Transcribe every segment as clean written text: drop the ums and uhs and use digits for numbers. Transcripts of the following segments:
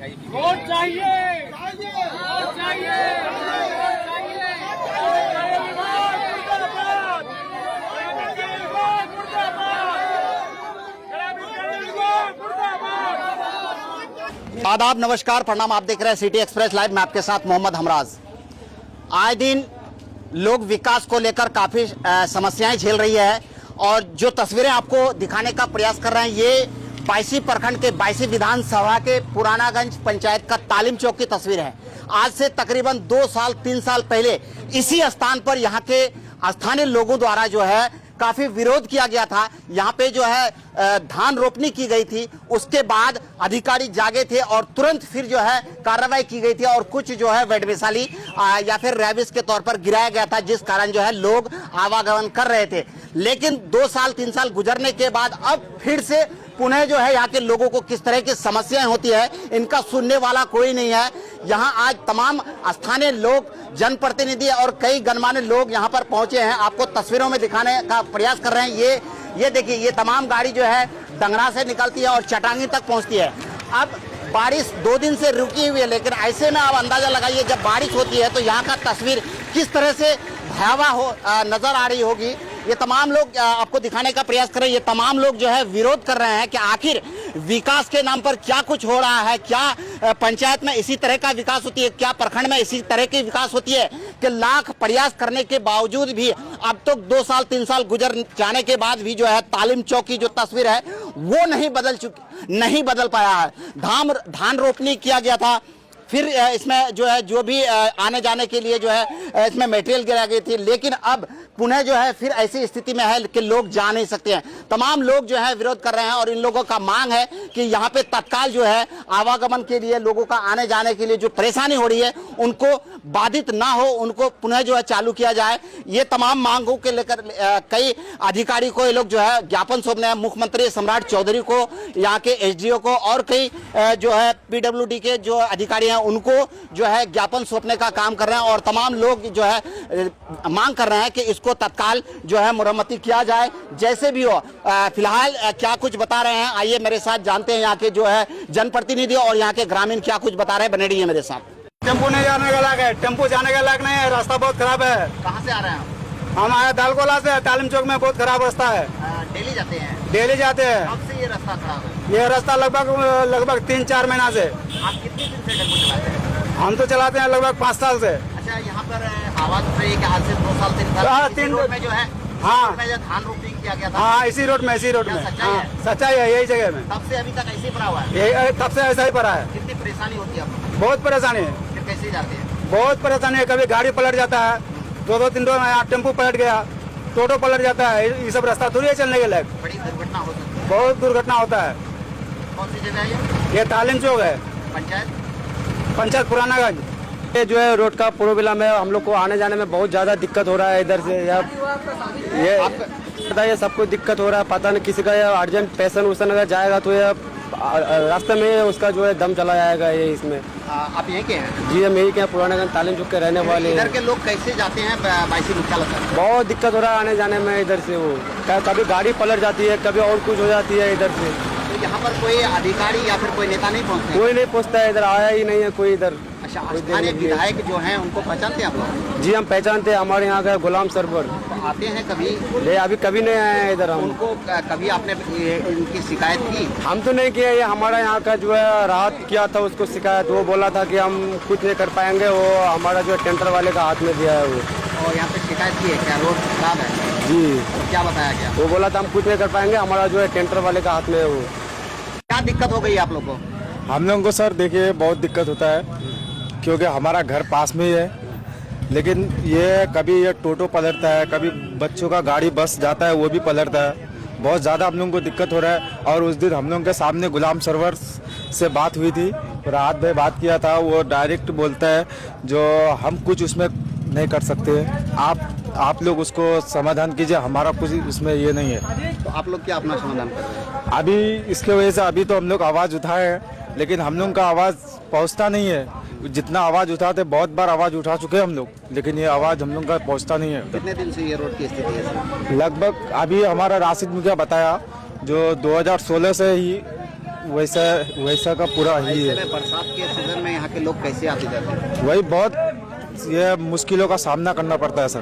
Vote चाहिए, vote चाहिए, आदाब, नमस्कार, प्रणाम। आप देख रहे हैं सिटी एक्सप्रेस लाइव। मैं आपके साथ मोहम्मद हमराज। आए दिन लोग विकास को लेकर काफ़ी समस्याएं झेल रही है और जो तस्वीरें आपको दिखाने का प्रयास कर रहे हैं ये बायसी प्रखंड के बायसी विधानसभा के पुरानागंज पंचायत का तालीम चौक की तस्वीर है। आज से तकरीबन 2-3 साल पहले इसी स्थान पर यहाँ के स्थानीय लोगों द्वारा जो है काफी विरोध किया गया था। यहाँ पे जो है धान रोपनी की गई थी, उसके बाद अधिकारी जागे थे और तुरंत फिर जो है कार्रवाई की गई थी और कुछ जो है वेटवैशाली या फिर रैबिस के तौर पर गिराया गया था, जिस कारण जो है लोग आवागमन कर रहे थे। लेकिन 2-3 साल गुजरने के बाद अब फिर से पुनः जो है यहाँ के लोगों को किस तरह की समस्याएं होती है इनका सुनने वाला कोई नहीं है। यहाँ आज तमाम स्थानीय लोग, जनप्रतिनिधि और कई गणमान्य लोग यहाँ पर पहुंचे हैं। आपको तस्वीरों में दिखाने का प्रयास कर रहे हैं। ये देखिए, ये तमाम गाड़ी जो है डंगरा से निकलती है और चटांगी तक पहुंचती है। अब बारिश 2 दिन से रुकी हुई है, लेकिन ऐसे में आप अंदाजा लगाइए जब बारिश होती है तो यहाँ का तस्वीर किस तरह से भयावह नजर आ रही होगी। ये तमाम लोग आपको दिखाने का प्रयास कर रहे हैं। ये तमाम लोग जो है विरोध कर रहे हैं कि आखिर विकास के नाम पर क्या कुछ हो रहा है। क्या पंचायत में इसी तरह का विकास होती है, क्या प्रखंड में इसी तरह की विकास होती है कि लाख प्रयास करने के बावजूद भी अब तो 2-3 साल गुजर जाने के बाद भी जो है तालीम चौक की जो तस्वीर है वो नहीं बदल पाया है। धान रोपनी किया गया था, फिर इसमें जो है जो भी आने जाने के लिए जो है इसमें मटेरियल गिरा गई थी, लेकिन अब पुनः जो है फिर ऐसी स्थिति में है कि लोग जा नहीं सकते हैं। तमाम लोग जो है विरोध कर रहे हैं और इन लोगों का मांग है कि यहाँ पे तत्काल जो है आवागमन के लिए, लोगों का आने जाने के लिए जो परेशानी हो रही है उनको बाधित ना हो, उनको पुनः जो है चालू किया जाए। ये तमाम मांगों के लेकर कई अधिकारी को ये लोग जो है ज्ञापन सौंपने हैं। मुख्यमंत्री सम्राट चौधरी को, यहाँ के एसडीओ को और कई जो है पीडब्ल्यूडी के जो अधिकारी हैं उनको जो है ज्ञापन सौंपने का काम कर रहे हैं और तमाम लोग जो है मांग कर रहे हैं कि इसको तत्काल जो है मुरम्मती किया जाए, जैसे भी हो। फिलहाल क्या कुछ बता रहे हैं, आइए मेरे साथ जानते हैं यहाँ के जो है जनप्रतिनिधि और यहाँ के ग्रामीण क्या कुछ बता रहे हैं। बने रहिए मेरे साथ। टेम्पो नहीं जाने का लायक है, टेम्पो जाने का लायक नहीं है, रास्ता बहुत खराब है। कहाँ से आ रहे हैं हम आए दालकोला से। तालीम चौक में बहुत खराब रास्ता है। डेली जाते हैं? डेली जाते हैं। कब से ये रास्ता खराब है? ये रास्ता लगभग 3-4 महीना से। आप कितने दिन से टेम्पो चलाते हैं? हम तो चलाते हैं लगभग 5 साल से। अच्छा, यहाँ पर आवाज उठ रही है कि आज से 2 साल से 3 रोड में जो है में जो धान रोपनी किया गया था। हाँ, इसी रोड में सच्चाई है, यही जगह में। तब से अभी तक ऐसे ही पड़ा हुआ है? तब से ऐसा ही पड़ा है। कितनी परेशानी होती है आपको? बहुत परेशानी है। फिर कैसे जाते हैं? बहुत परेशानी है। कभी गाड़ी पलट जाता है, 2-3 रोज टेम्पो पलट गया, टोटो पलट जाता है। ये सब रास्ता थोड़ी है चलने के लायक। बड़ी दुर्घटना हो सकती है। बहुत दुर्घटना होता है। कौन सी जगह है ये तालीम चौक है, पंचायत पुरानागंज। ये जो है रोड का प्रोब्लम है, हम लोग को आने जाने में बहुत ज़्यादा दिक्कत हो रहा है। इधर से ये सबको दिक्कत हो रहा है। पता नहीं किसी का अर्जेंट पेशेंट उसन अगर जाएगा तो ये रास्ते में उसका जो है दम चला जाएगा। ये इसमें आप यहीं के हैं? जी, हम यही के पुरानागंज तालीम चौक के रहने वाले। इधर के लोग कैसे जाते हैं बायसी मुख्यालय तक? बहुत दिक्कत हो रहा है आने जाने में इधर से। वो कभी गाड़ी पलट जाती है, कभी और कुछ हो जाती है इधर से। तो यहाँ पर कोई अधिकारी या फिर कोई नेता नहीं पहुँचते? कोई नहीं पहुँचता है, इधर आया ही नहीं है कोई इधर। अच्छा, स्थानीय विधायक जो हैं उनको पहचानते हैं आप लोग? जी, हम पहचानते हैं। हमारे यहाँ का गुलाम सरवर आते हैं कभी? अभी कभी नहीं आए हैं इधर। हम उनको कभी आपने इनकी शिकायत की? हम तो नहीं किया। ये हमारा यहाँ का जो है राहत किया था, उसको शिकायत। वो बोला था कि हम कुछ नहीं कर पाएंगे, वो हमारा जो है टेंडर वाले का हाथ में दिया है वो। और यहाँ पे शिकायत की है क्या? रोड खराब है? जी। तो क्या बताया गया? वो बोला था हम कुछ नहीं कर पाएंगे, हमारा जो है टेंडर वाले का हाथ में है वो। क्या दिक्कत हो गई आप लोग को? हम लोगों को सर देखिए बहुत दिक्कत होता है, क्योंकि हमारा घर पास में ही है, लेकिन ये कभी ये टोटो पलटता है, कभी बच्चों का गाड़ी बस जाता है वो भी पलटता है। बहुत ज़्यादा हम लोगों को दिक्कत हो रहा है। और उस दिन हम लोगों के सामने गुलाम सरवर से बात हुई थी, राहत भाई बात किया था। वो डायरेक्ट बोलता है जो हम कुछ उसमें नहीं कर सकते, आप लोग उसको समाधान कीजिए, हमारा कुछ उसमें ये नहीं है। तो आप लोग क्या अपना समाधान कर रहे हैं? अभी इसके वजह से अभी तो हम लोग आवाज़ उठाए हैं, लेकिन हम लोग का आवाज़ पहुंचता नहीं है। जितना आवाज़ उठाते, बहुत बार आवाज़ उठा चुके हैं हम लोग, लेकिन ये आवाज़ हम लोग का पहुंचता नहीं है। कितने दिन से ये रोड की स्थिति है? लगभग अभी हमारा राशिद मुखिया बताया जो 2016 से ही वैसा वैसा का पूरा ही है। बरसात के सीजन में यहाँ के लोग कैसे आते जाते हैं? वही बहुत ये मुश्किलों का सामना करना पड़ता है सर।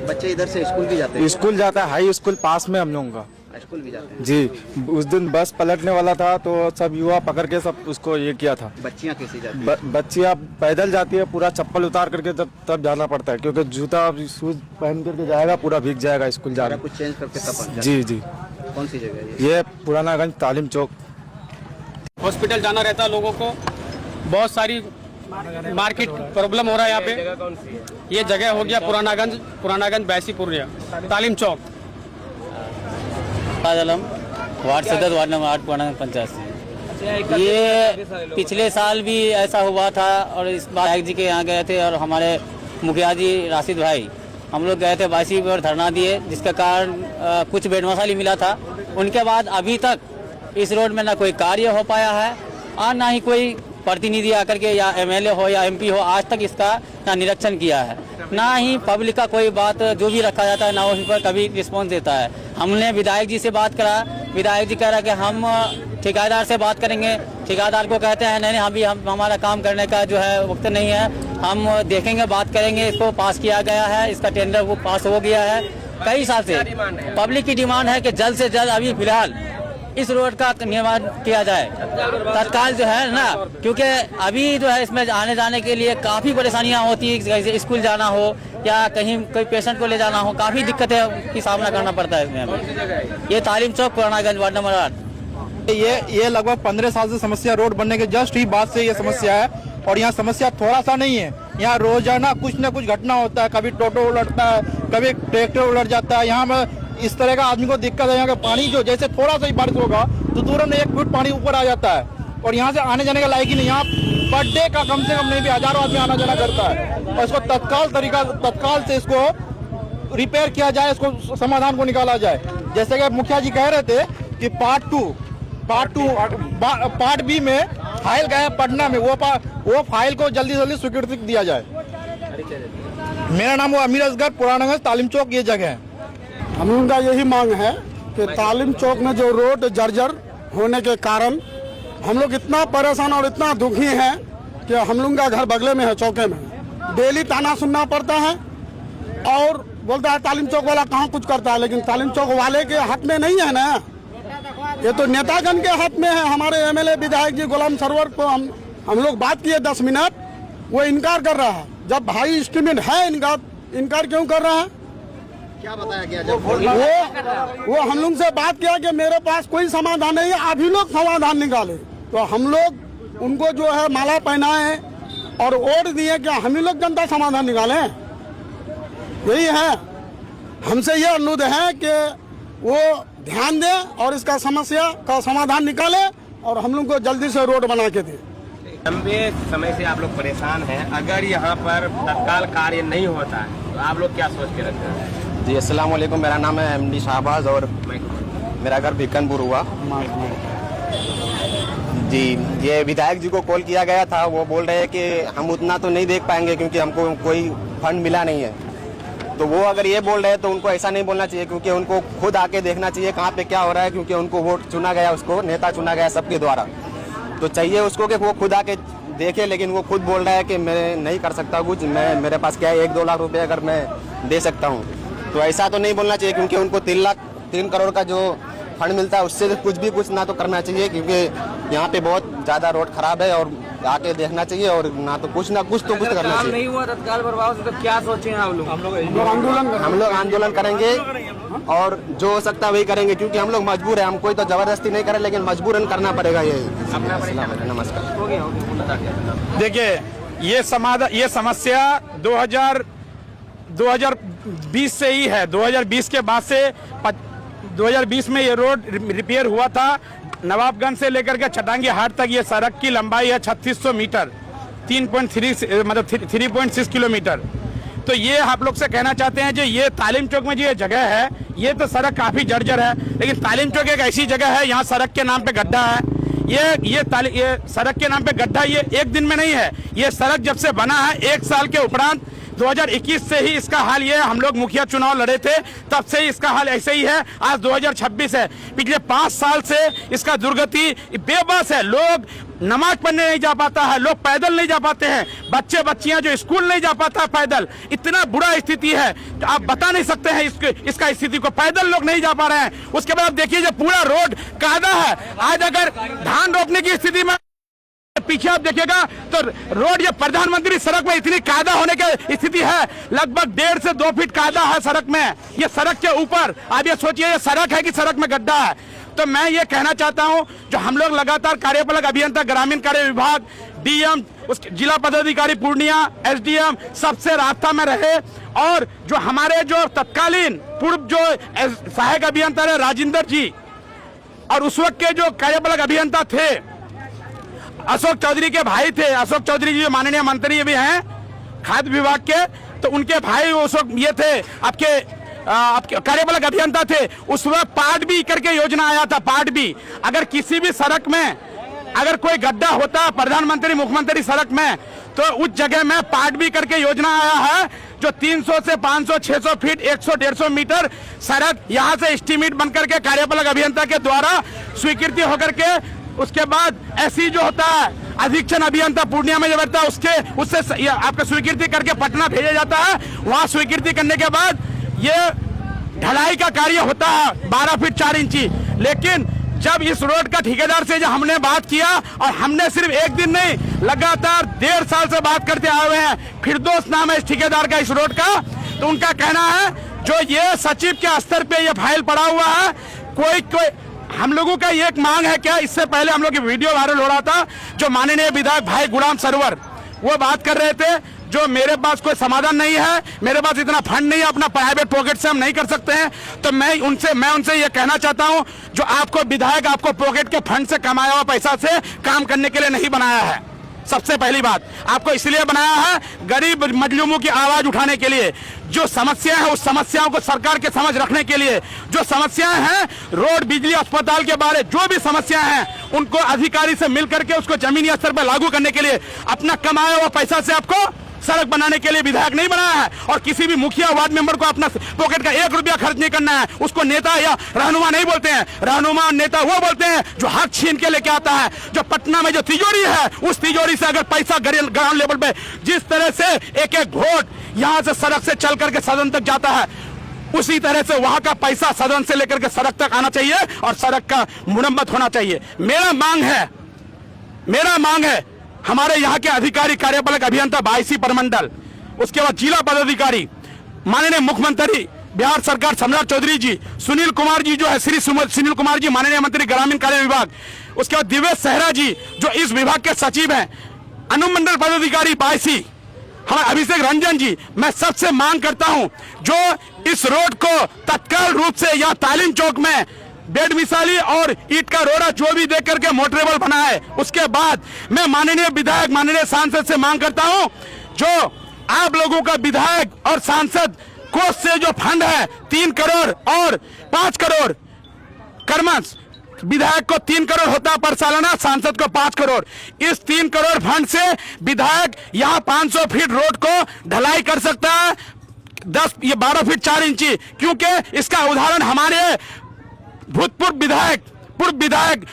बच्चे इधर से स्कूल भी जाते हैं? स्कूल जाता है, हाई स्कूल पास में हम लोगों का। स्कूल भी जाते हैं जी। उस दिन बस पलटने वाला था तो सब युवा पकड़ के सब उसको ये किया था। बच्चियाँ कैसे जाती हैं? बच्चियाँ पैदल जाती है, पूरा चप्पल उतार करके तब जाना पड़ता है, क्योंकि जूता शूज पहन करके जाएगा, पूरा भीग जाएगा स्कूल जाना। कुछ चेंज करके तब पहुंच जाते जी जी। हैं। कौन सी जगह है ये पुरानागंज तालीम चौक। हॉस्पिटल जाना रहता है लोगों को, बहुत सारी मार्केट प्रॉब्लम हो रहा है यहाँ पे। ये जगह हो गया पुरानागंज बैसीपुर तालीम चौक। आलम वार्ड सदर वार्ड नंबर 8 पुराना पंचायत से। ये पिछले साल भी ऐसा हुआ था और इस बार नायक जी के यहाँ गए थे और हमारे मुखिया जी राशिद भाई हम लोग गए थे बासी पर धरना दिए, जिसके कारण कुछ बेड मसाली मिला था। उनके बाद अभी तक इस रोड में ना कोई कार्य हो पाया है और ना ही कोई प्रतिनिधि आकर के या एमएलए हो या एमपी हो आज तक इसका ना निरीक्षण किया है, ना ही पब्लिक का कोई बात जो भी रखा जाता है ना उस पर कभी रिस्पॉन्स देता है। हमने विधायक जी से बात करा, विधायक जी कह रहा कि हम ठेकेदार से बात करेंगे। ठेकेदार को कहते हैं नहीं अभी हमारा काम करने का जो है वक्त नहीं है, हम देखेंगे बात करेंगे। इसको पास किया गया है, इसका टेंडर वो पास हो गया है कई साल से। पब्लिक की डिमांड है कि जल्द से जल्द अभी फिलहाल इस रोड का निर्माण किया जाए तत्काल जो है ना, क्योंकि अभी जो है इसमें आने जाने के लिए काफ़ी परेशानियां होती है। जैसे स्कूल जाना हो या कहीं कोई पेशेंट को ले जाना हो, काफ़ी दिक्कतें की सामना करना पड़ता है इसमें। ये तालीम चौक पुरानागंज वार्ड नंबर 8। ये लगभग 15 साल से समस्या रोड बनने के जस्ट ही बाद से ये समस्या है। और यहाँ समस्या थोड़ा सा नहीं है, यहाँ रोजाना कुछ न कुछ घटना होता है। कभी टोटो उलटता है, कभी ट्रैक्टर उलट जाता है। यहाँ में इस तरह का आदमी को दिक्कत है। यहाँ का पानी जो जैसे थोड़ा सा ही बारिश होगा तो तुरंत 1 फुट पानी ऊपर आ जाता है और यहाँ से आने जाने का लायक ही नहीं। यहाँ पर डे का कम से कम नहीं भी हजारों आदमी आना जाना करता है और इसको तत्काल से इसको रिपेयर किया जाए, इसको समाधान को निकाला जाए। जैसे कि मुखिया जी कह रहे थे कि पार्ट बी में फाइल गया पटना में, वो फाइल को जल्दी से जल्दी स्वीकृति दिया जाए। मेरा नाम वो अमीर असगर, पुरानागंज तालीम चौक ये जगह है। हम लोगों का यही मांग है कि तालीम चौक में जो रोड जर्जर होने के कारण हम लोग इतना परेशान और इतना दुखी हैं कि हम लोगों का घर बगले में है, चौके में। डेली ताना सुनना पड़ता है और बोलता है तालीम चौक वाला कहाँ कुछ करता है, लेकिन तालीम चौक वाले के हाथ में नहीं है ना, ये तो नेतागण के हाथ में है। हमारे एमएलए विधायक जी गुलाम सरवर को हम लोग बात किए 10 मिनट, वो इनकार कर रहा है। जब भाई एस्टीमेट है इनकार क्यों कर रहा है? क्या बताया गया जब वो हम लोग से बात किया कि मेरे पास कोई समाधान नहीं है, अभी लोग समाधान निकाले। तो हम लोग उनको जो है माला पहनाए और वोट दिए कि हम ही लोग जनता समाधान निकालें। यही है, हमसे ये अनुरोध है कि वो ध्यान दें और इसका समस्या का समाधान निकाले और हम लोग को जल्दी से रोड बना के दें। लंबे समय से आप लोग परेशान हैं, अगर यहाँ पर तत्काल कार्य नहीं होता है तो आप लोग क्या सोच के रखते हैं? जी अस्सलाम वालेकुम, मेरा नाम है एमडी शाहबाज और मेरा घर भिकनपुर हुआ। जी, ये विधायक जी को कॉल किया गया था, वो बोल रहे हैं कि हम उतना तो नहीं देख पाएंगे क्योंकि हमको कोई फंड मिला नहीं है। तो वो अगर ये बोल रहे हैं तो उनको ऐसा नहीं बोलना चाहिए, क्योंकि उनको खुद आके देखना चाहिए कहाँ पे क्या हो रहा है, क्योंकि उनको वोट चुना गया, उसको नेता चुना गया सबके द्वारा। तो चाहिए उसको कि वो खुद आके देखे, लेकिन वो खुद बोल रहा है कि मैं नहीं कर सकता कुछ, मेरे पास क्या है 1-2 लाख रुपए अगर मैं दे सकता हूँ। तो ऐसा तो नहीं बोलना चाहिए, क्योंकि उनको 3 करोड़ का जो फंड मिलता है उससे कुछ भी कुछ ना तो करना चाहिए, क्योंकि यहाँ पे बहुत ज़्यादा रोड खराब है और आके देखना चाहिए और ना तो कुछ तो कुछ करना चाहिए। नहीं हुआ तत्काल प्रभाव से तो क्या सोचे हैं हम लोग आंदोलन करेंगे और जो हो सकता है वही करेंगे, क्योंकि हम लोग मजबूर है। हम कोई तो जबरदस्ती नहीं करें, लेकिन मजबूरन करना पड़ेगा। ये नमस्कार। देखिए, ये समस्या 2020 से ही है। 2020 के बाद से 2020 में ये रोड रिपेयर हुआ था। नवाबगंज से लेकर के छटांगी हाट तक ये सड़क की लंबाई है 3600 मीटर, 3.6 किलोमीटर। तो ये आप लोग से कहना चाहते हैं जो ये तालीम चौक में जो ये जगह है, ये तो सड़क काफी जर्जर है, लेकिन तालीम चौक एक ऐसी जगह है यहाँ सड़क के नाम पे गड्ढा है। ये सड़क के नाम पे गड्ढा ये एक दिन में नहीं है, ये सड़क जब से बना है 1 साल के उपरांत 2021 से ही इसका हाल ये है, हम लोग मुखिया चुनाव लड़े थे तब से ही इसका हाल ऐसे ही है। आज 2026 है, पिछले 5 साल से इसका दुर्गति बेबस है। लोग नमाज पढ़ने नहीं जा पाता है, लोग पैदल नहीं जा पाते हैं, बच्चे बच्चियां जो स्कूल नहीं जा पाता है पैदल, इतना बुरा स्थिति है तो आप बता नहीं सकते हैं इसका स्थिति को। पैदल लोग नहीं जा पा रहे हैं। उसके बाद देखिए जो पूरा रोड कादा है। आज अगर धान रोपने की स्थिति में पीछे आप देखिएगा तो रोड, ये प्रधानमंत्री सड़क में इतनी कादा होने की स्थिति है, लगभग 1.5 से 2 फीट कादा है सड़क में। ये सड़क के ऊपर आप ये सोचिए ये सड़क है कि सड़क में गड्ढा है। तो मैं ये कहना चाहता हूं जो हम लोग लगातार कार्यपालक अभियंता, ग्रामीण कार्य विभाग, डीएम, उसके जिला पदाधिकारी पूर्णिया, एसडीएम सबसे रास्ता में रहे और जो हमारे जो तत्कालीन पूर्व जो सहायक अभियंता रहे राजेंद्र जी और उस वक्त के जो कार्यपालक अभियंता थे अशोक चौधरी के भाई थे, अशोक चौधरी जी माननीय मंत्री भी हैं खाद्य विभाग के, तो उनके भाई उस वक्त ये थे आपके कार्यपालक अभियंता थे। उस वक्त पार्ट बी करके योजना आया था। पार्ट बी, अगर किसी भी सड़क में अगर कोई गड्ढा होता प्रधानमंत्री मुख्यमंत्री सड़क में तो उस जगह में पार्ट बी करके योजना आया है जो 300 से 500 600 फीट 100-150 मीटर सड़क यहाँ से एस्टीमेट बनकर के कार्यपालक अभियंता के द्वारा स्वीकृति होकर के उसके बाद ऐसी जो होता है अधीक्षण अभियंता पूर्णिया में जो बैठता है उससे आपका स्वीकृति करके पटना भेजा जाता है। वहां स्वीकृति करने के बाद ये ढलाई का कार्य होता है 12 फीट 4 इंची। लेकिन जब इस रोड का ठेकेदार से जो हमने बात किया और हमने सिर्फ एक दिन नहीं लगातार 1.5 साल से बात करते आए हुए हैं, फिरदौस नाम है इस ठेकेदार का इस रोड का, तो उनका कहना है जो ये सचिव के स्तर पे ये फाइल पड़ा हुआ है, कोई हम लोगों का ये एक मांग है क्या, इससे पहले हम लोग की वीडियो वायरल हो रहा था जो माननीय विधायक भाई गुलाम सरवर वो बात कर रहे थे जो मेरे पास कोई समाधान नहीं है, मेरे पास इतना फंड नहीं है, अपना प्राइवेट पॉकेट से हम नहीं कर सकते हैं। तो मैं उनसे ये कहना चाहता हूं जो आपको विधायक आपको पॉकेट के फंड से कमाया हुआ पैसा से काम करने के लिए नहीं बनाया है। सबसे पहली बात आपको इसलिए बनाया है गरीब मजलूमों की आवाज उठाने के लिए, जो समस्याएं हैं उस समस्याओं को सरकार के समझ रखने के लिए, जो समस्याएं हैं रोड बिजली अस्पताल के बारे जो भी समस्याएं हैं उनको अधिकारी से मिलकर के उसको जमीनी स्तर पर लागू करने के लिए, अपना कमाया हुआ पैसा से आपको सड़क बनाने के लिए विधायक नहीं बनाया है। और किसी भी मुखिया वार्ड मेंबर को अपना पॉकेट का 1 रुपया खर्च नहीं करना है। उसको नेता या रहनुमा नहीं बोलते हैं, रहनुमा नेता वो बोलते हैं जो हक छीन के लेके आता है। जो पटना में जो तिजोरी है उस तिजोरी से अगर पैसा ग्राउंड लेवल पे जिस तरह से एक वोट यहाँ से सड़क से चल करके सदन तक जाता है उसी तरह से वहां का पैसा सदन से लेकर के सड़क तक आना चाहिए और सड़क का मुरम्मत होना चाहिए। मेरा मांग है हमारे यहाँ के अधिकारी कार्यपालक अभियंता 22 प्रमंडल, उसके बाद जिला पदाधिकारी, माननीय मुख्यमंत्री बिहार सरकार सम्राट चौधरी जी, सुनील कुमार जी जो है श्री सुनील कुमार जी माननीय मंत्री ग्रामीण कार्य विभाग, उसके बाद दिवेश सहरा जी जो इस विभाग के सचिव हैं, अनुमंडल पदाधिकारी 22 हमारे अभिषेक रंजन जी, मैं सबसे मांग करता हूं जो इस रोड को तत्काल रूप से या तालीम चौक में बेड मिसाली और ईट का रोड़ा जो भी देख करके मोटरेबल बना है। उसके बाद मैं माननीय विधायक माननीय सांसद से मांग करता हूं जो आप लोगों का विधायक और सांसद कोष से जो फंड है 3 करोड़ और 5 करोड़ कर्मस, विधायक को 3 करोड़ होता है पर सालाना, सांसद को 5 करोड़, इस 3 करोड़ फंड से विधायक यहाँ 500 फीट रोड को ढलाई कर सकता है 12 फीट 4 इंची। क्योंकि इसका उदाहरण हमारे भूतपूर्व विधायक पूर्व विधायक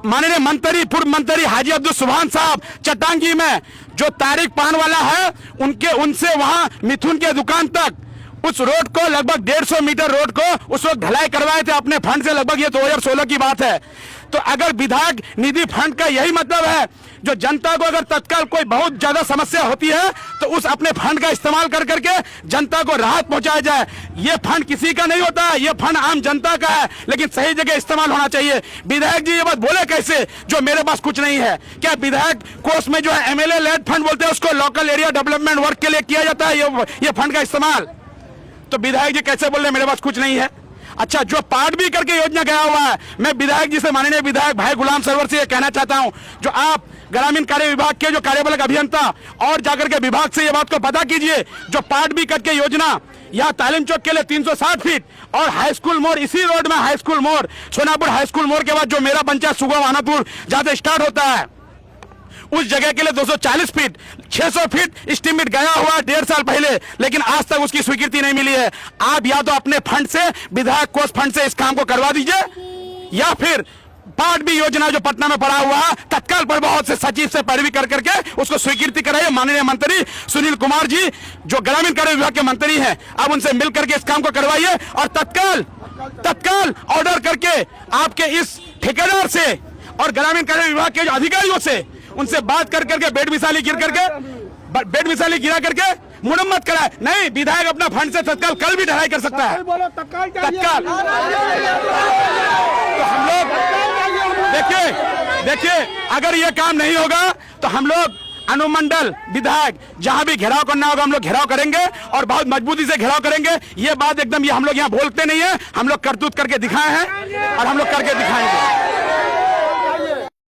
माननीय मंत्री पूर्व मंत्री हाजी अब्दुल सुभान साहब चट्टांगी में जो तारिक पान वाला है उनसे वहां मिथुन के दुकान तक उस रोड को लगभग 150 मीटर रोड को उस वक्त ढलाई करवाए थे अपने फंड से, लगभग ये 2016 की बात है। तो अगर विधायक निधि फंड का यही मतलब है जो जनता को अगर तत्काल कोई बहुत ज्यादा समस्या होती है तो उस अपने फंड का इस्तेमाल कर करके जनता को राहत पहुंचाया जाए। ये फंड किसी का नहीं होता, ये फंड आम जनता का है, लेकिन सही जगह इस्तेमाल होना चाहिए। विधायक जी ये बात बोले कैसे जो मेरे पास कुछ नहीं है? क्या विधायक कोष में जो है MLA लेड फंड बोलते हैं उसको लोकल एरिया डेवलपमेंट वर्क के लिए किया जाता है ये फंड का इस्तेमाल? तो विधायक जी कैसे बोल रहे मेरे पास कुछ नहीं है? अच्छा, जो पार्ट बी करके योजना गया हुआ है, मैं विधायक जी से माननीय विधायक भाई गुलाम सरवर से ये कहना चाहता हूं जो आप ग्रामीण कार्य विभाग के जो कार्यपालक अभियंता और जाकर के विभाग से ये बात को पता कीजिए जो पार्ट बी करके योजना यहाँ तालीम चौक के लिए 360 फीट और हाई स्कूल मोड़, इसी रोड में हाई स्कूल मोड़, सोनापुर हाई स्कूल मोड़ के बाद जो मेरा पंचायत सुगम आनापुर जहां से स्टार्ट होता है उस जगह के लिए 240 फीट 600 फीट एस्टीमेट गया हुआ 1.5 साल पहले, लेकिन आज तक उसकी स्वीकृति नहीं मिली है। आप या तो अपने फंड से, विधायक कोष फंड से इस काम को करवा दीजिए, या फिर पार्ट बी योजना जो पटना में पड़ा हुआ है, तत्काल पर बहुत से सचिव से पैरवी कर करके उसको स्वीकृति कराइए। माननीय मंत्री सुनील कुमार जी जो ग्रामीण कार्य विभाग के मंत्री हैं, अब उनसे मिल करके इस काम को करवाइए और तत्काल ऑर्डर करके आपके इस ठेकेदार से और ग्रामीण कार्य विभाग के जो अधिकारियों से उनसे बात कर करके बेड मिसाली गिरा करके मुरम्मत कराए। नहीं, विधायक अपना फंड से तत्काल कल भी ढलाई कर सकता है, तत्काल। तो हम लोग देखिए अगर ये काम नहीं होगा तो हम लोग अनुमंडल विधायक जहां भी घेराव करना होगा हम लोग घेराव करेंगे और बहुत मजबूती से घेराव करेंगे। ये बात एकदम, ये हम लोग यहाँ बोलते नहीं है, हम लोग करतूत करके दिखाए हैं और हम लोग करके दिखाएंगे।